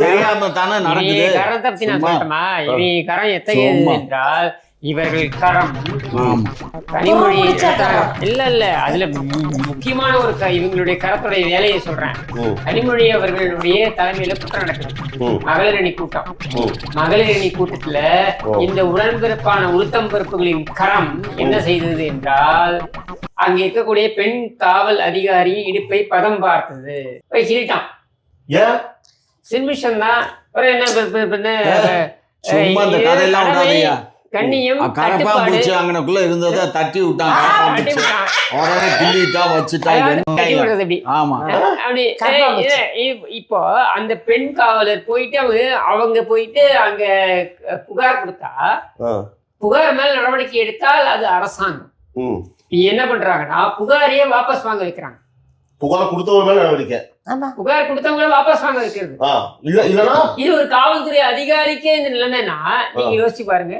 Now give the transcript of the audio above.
தெரியாம தானே நடக்குது. கரத்தை பத்தி நான் சொல்லட்டுமா? இனி கரம் எத்தகையது என்றால் இவர்கள் கரம் கனிமொழி இல்ல அதுல முக்கியமான ஒரு இவங்களுடைய கரத்துடைய வேலையை சொல்றேன். கனிமொழி அவர்களுடைய தலைமையில கூட்டம் நடக்குது, மகளிர் அணி கூட்டம். மகளிர் அணி கூட்டத்துல இந்த உடன்பிறப்பான உளுத்தம்பருப்புகளின் கரம் என்ன செய்தது என்றால் அங்க இருக்கக்கூடிய பெண் காவல் அதிகாரி இடுப்பை பதம் பார்த்தது. போய் கிழிட்டான். சின்மிஷன் தான். சும்மா அந்த கதையெல்லாம் விடாதீங்க. கண்ணியம் கரப்பாம்பூச்சி அங்கனக்குள்ள இருந்ததை தட்டி விட்டாங்க, உடனே கிள்ளிட்டா வச்சுட்டா. ஆமா, இப்போ அந்த பெண் காவலர் போயிட்டு அவங்க போயிட்டு அங்க புகார் கொடுத்தா, புகார் மேல நடவடிக்கை எடுத்தால் அது அரசாங்கம். என்ன பண்றாங்கன்னா புகாரையே வாபஸ் வாங்க வைக்கிறாங்க. புகார் கொடுத்தவங்க மேல நடவடிக்கை, புகார் கொடுத்தவங்கள வாபஸ் வாங்க வைக்கிறது. இது ஒரு காவல்துறை அதிகாரிக்கே இந்த நிலைமைனா நீங்க யோசிச்சு பாருங்க.